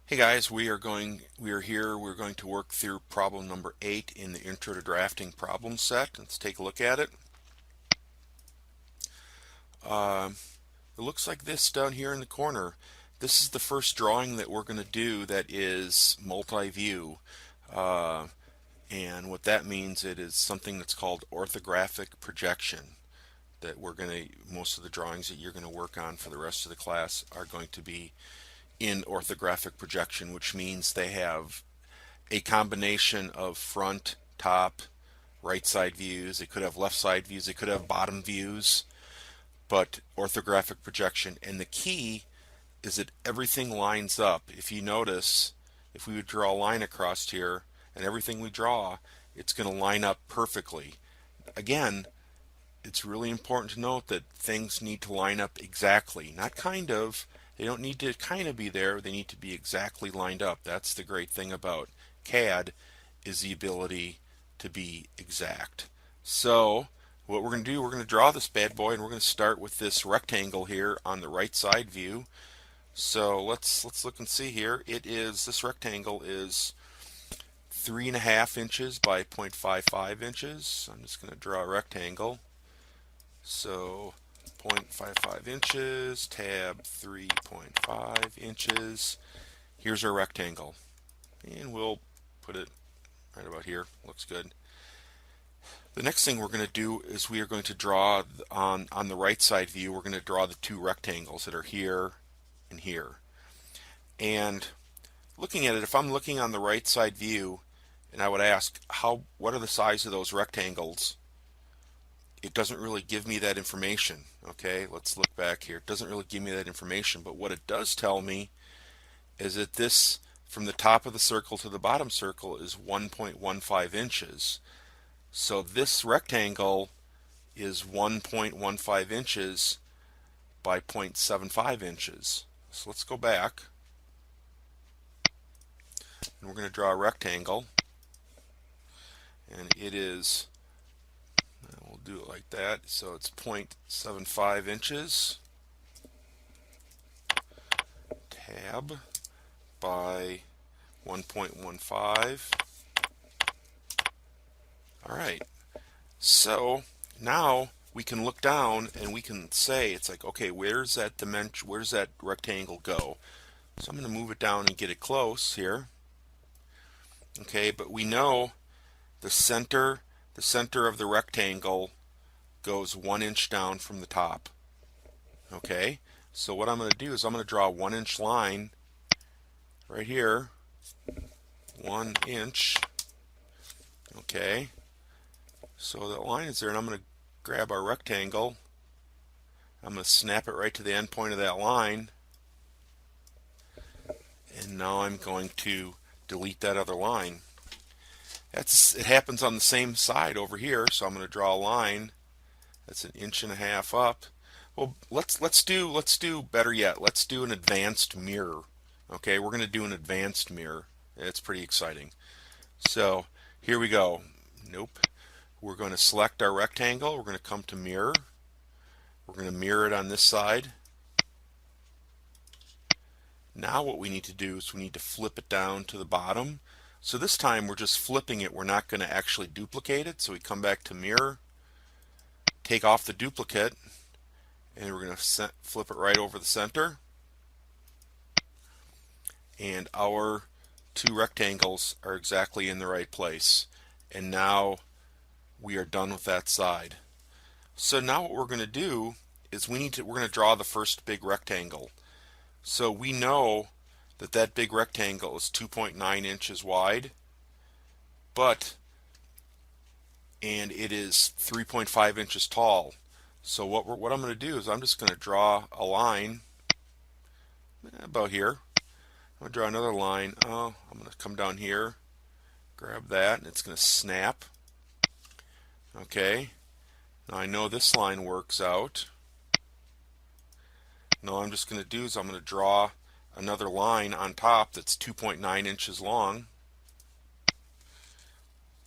Hey guys, we're going to work through problem number 8 in the Intro to Drafting problem set. Let's take a look at it. Uh, it looks like this down here in the corner. This is the first drawing that we're going to do that is multi-view. And what that means, it is something that's called orthographic projection. Most of the drawings that you're going to work on for the rest of the class are going to be in orthographic projection, which means they have a combination of front, top, right side views. They could have left side views. They could have bottom views, but orthographic projection. And the key is that everything lines up. If you notice, if we would draw a line across here and everything we draw, it's going to line up perfectly. Again, it's really important to note that things need to line up exactly, not kind of. They don't need to kind of be there. They need to be exactly lined up. That's the great thing about CAD, is the ability to be exact. So what we're going to do, we're going to draw this bad boy, and we're going to start with this rectangle here on the right side view. So let's look and see here. This rectangle is 3.5 inches by 0.55 inches. I'm just going to draw a rectangle. So 0.55 inches, tab 3.5 inches. Here's our rectangle. And we'll put it right about here. Looks good. The next thing we're going to do is we are going to draw on the right side view, we're going to draw the two rectangles that are here and here. And looking at it, if I'm looking on the right side view and I would ask, what are the size of those rectangles? It doesn't really give me that information. Okay, let's look back here. It doesn't really give me that information, but what it does tell me is that this, from the top of the circle to the bottom circle, is 1.15 inches. So this rectangle is 1.15 inches by 0.75 inches. So let's go back, and we're going to draw a rectangle, and it is, we'll do it like that, so it's 0.75 inches, tab by 1.15. Alright, so now we can look down and we can say, it's like, okay, where's that dimension, where's that rectangle go? So I'm going to move it down and get it close here. Okay, but we know the center of the rectangle goes 1 inch down from the top. Okay, so what I'm going to do is I'm going to draw a 1 inch line right here, 1 inch. Okay, so that line is there, and I'm going to grab our rectangle. I'm going to snap it right to the end point of that line, and now I'm going to delete that other line. It happens on the same side over here, so I'm going to draw a line that's 1.5 inches up. Well, let's do better yet. Let's do an advanced mirror. Okay, we're going to do an advanced mirror. It's pretty exciting. So here we go. Nope. We're going to select our rectangle. We're going to come to mirror. We're going to mirror it on this side. Now what we need to do is we need to flip it down to the bottom. So this time we're just flipping it. We're not going to actually duplicate it. So we come back to mirror, take off the duplicate, and we're going to flip it right over the center. And our two rectangles are exactly in the right place. And now we are done with that side. So now what we're going to do is we're going to draw the first big rectangle. So we know that big rectangle is 2.9 inches wide, and it is 3.5 inches tall. So what I'm going to do is I'm just going to draw a line about here. I'm going to draw another line. I'm going to come down here, grab that, and it's going to snap. Okay, now I know this line works out. Now what I'm just going to do is I'm going to draw another line on top that's 2.9 inches long.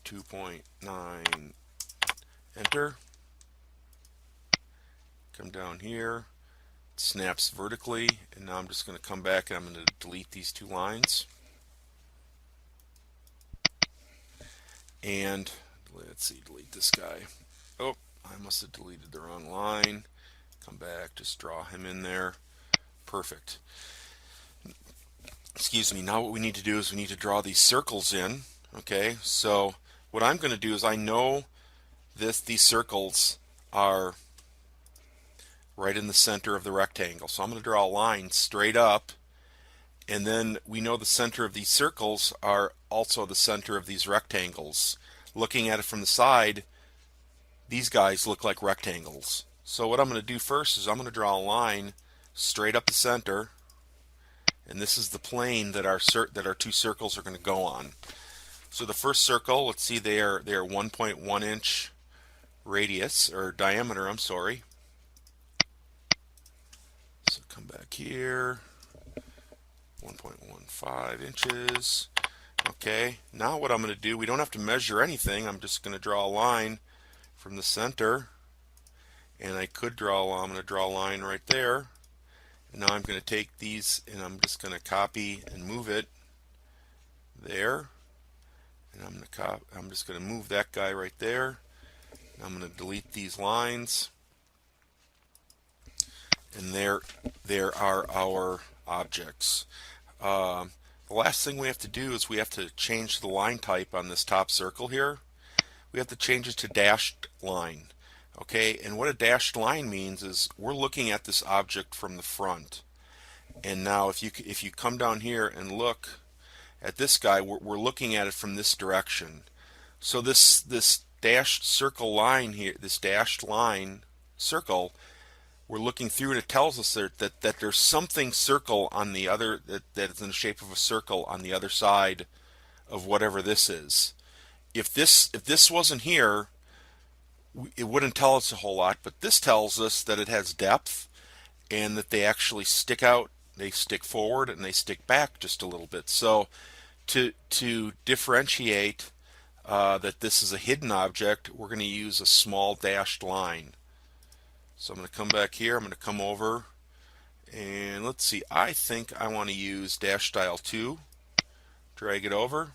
2.9, enter. Come down here, snaps vertically, and now I'm just going to come back and I'm going to delete these two lines. And let's see, delete this guy. Oh, I must have deleted the wrong line. Come back, just draw him in there. Perfect. Excuse me. Now what we need to do is we need to draw these circles in. Okay, so what I'm going to do is I know these circles are right in the center of the rectangle. So I'm going to draw a line straight up, and then we know the center of these circles are also the center of these rectangles. Looking at it from the side, these guys look like rectangles. So what I'm going to do first is I'm going to draw a line straight up the center, and this is the plane that our two circles are going to go on. So the first circle, let's see, they are 1.1 inch radius, or diameter, I'm sorry. So come back here, 1.15 inches. Okay, now what I'm going to do, we don't have to measure anything. I'm just going to draw a line from the center, and I'm going to draw a line right there. And now I'm going to take these and I'm just going to copy and move it there. And I'm just going to move that guy right there. And I'm going to delete these lines. And there are our objects. The last thing we have to do is we have to change the line type on this top circle here. We have to change it to dashed line. Okay, and what a dashed line means is we're looking at this object from the front. And now if you come down here and look at this guy, we're looking at it from this direction. So this dashed circle line here, this dashed line circle, we're looking through, and it tells us that there's something circle on the other, that is in the shape of a circle on the other side of whatever this is. If this wasn't here, it wouldn't tell us a whole lot, but this tells us that it has depth and that they actually stick out, they stick forward and they stick back just a little bit. So to differentiate that this is a hidden object, we're going to use a small dashed line. So I'm going to come back here, I'm going to come over, and let's see, I think I want to use dash style 2, drag it over,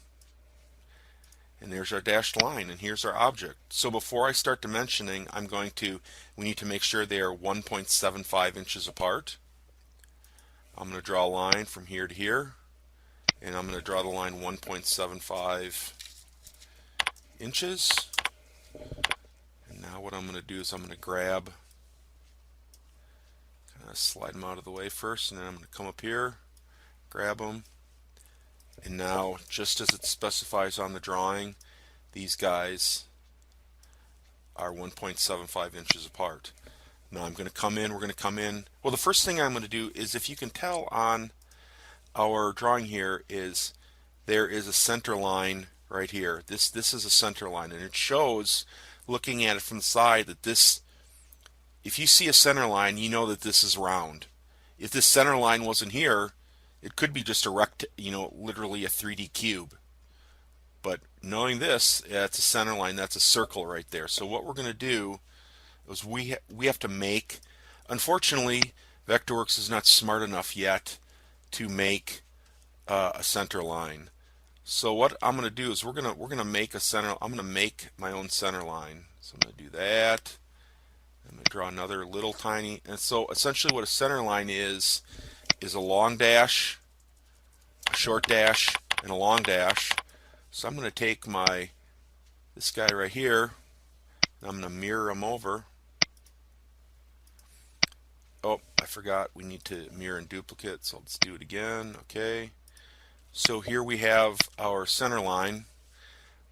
and there's our dashed line, and here's our object. So before I start dimensioning, we need to make sure they are 1.75 inches apart. I'm going to draw a line from here to here, and I'm going to draw the line 1.75 inches. And now what I'm going to do is I'm going to grab, kind of slide them out of the way first, and then I'm going to come up here, grab them. And now, just as it specifies on the drawing, these guys are 1.75 inches apart. Now we're going to come in. Well, the first thing I'm going to do is, if you can tell on our drawing here, is there is a center line right here. This is a center line, and it shows, looking at it from the side, that this, if you see a center line, you know that this is round. If this center line wasn't here, it could be just a literally a 3D cube. But knowing this, it's a center line, that's a circle right there. So what we're going to do is we have to make, unfortunately, Vectorworks is not smart enough yet to make a center line. So what I'm going to do is we're going to make a center. I'm going to make my own center line. So I'm going to do that. I'm going to draw another little tiny. And so essentially what a center line is a long dash, a short dash, and a long dash. So I'm going to take this guy right here, and I'm going to mirror him over. Oh, I forgot, we need to mirror in duplicate, so let's do it again. Okay, so here we have our center line.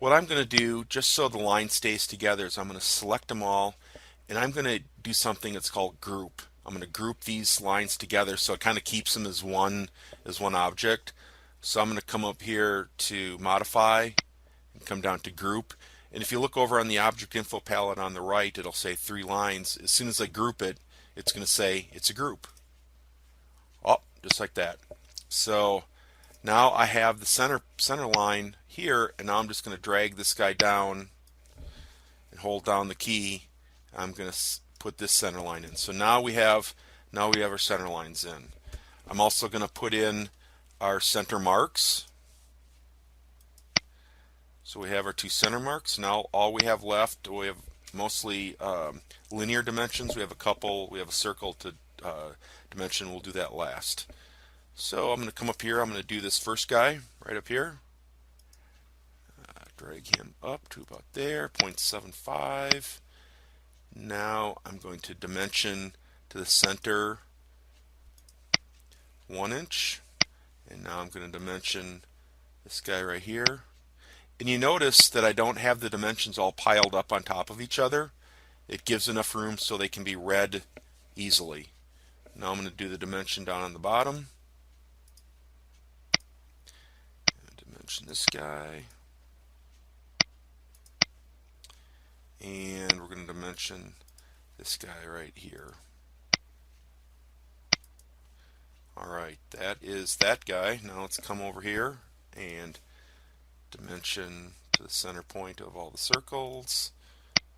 What I'm going to do, just so the line stays together, is I'm going to select them all, and I'm going to do something that's called group. I'm going to group these lines together so it kind of keeps them as one object. So I'm going to come up here to modify and come down to group. And if you look over on the object info palette on the right, it'll say 3 lines. As soon as I group it, it's going to say it's a group. Oh, just like that. So now I have the center line here, and now I'm just going to drag this guy down and hold down the key. I'm going to put this center line in. So now we have Now we have our center lines in. I'm also going to put in our center marks. So we have our two center marks. Now all we have left, we have mostly linear dimensions. We have a circle to dimension. We'll do that last. So I'm going to come up here. I'm going to do this first guy right up here. Drag him up to about there, 0.75. Now I'm going to dimension to the center 1 inch. And now I'm going to dimension this guy right here. And you notice that I don't have the dimensions all piled up on top of each other. It gives enough room so they can be read easily. Now I'm going to do the dimension down on the bottom. Dimension this guy. And we're going to dimension this guy right here. Alright, that is that guy. Now let's come over here and dimension to the center point of all the circles.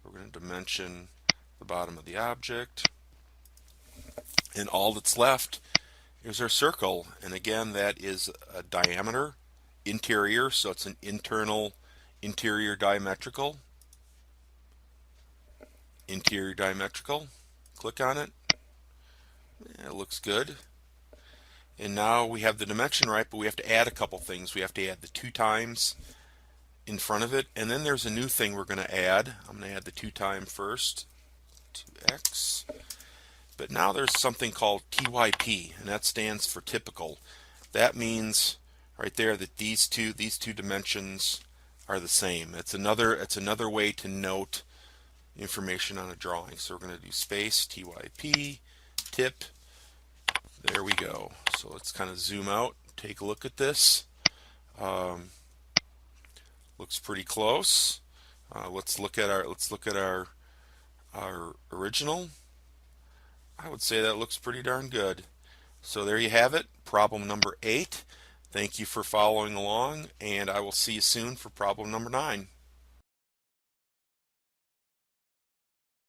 We're going to dimension the bottom of the object. And all that's left is our circle. And again, that is a diameter, interior, so it's an interior diametrical. Interior diametrical. Click on it. Yeah, it looks good. And now we have the dimension right, but we have to add a couple things. We have to add the 2 times in front of it, and then there's a new thing we're going to add. I'm going to add the 2 times first, 2x. But now there's something called TYP, and that stands for typical. That means right there that these two dimensions are the same. It's another way to note information on a drawing. So we're going to do space TYP tip. There we go. So let's kind of zoom out, take a look at this. Looks pretty close. Let's look at our original. I would say that looks pretty darn good. So there you have it, problem number 8. Thank you for following along, and I will see you soon for problem number 9.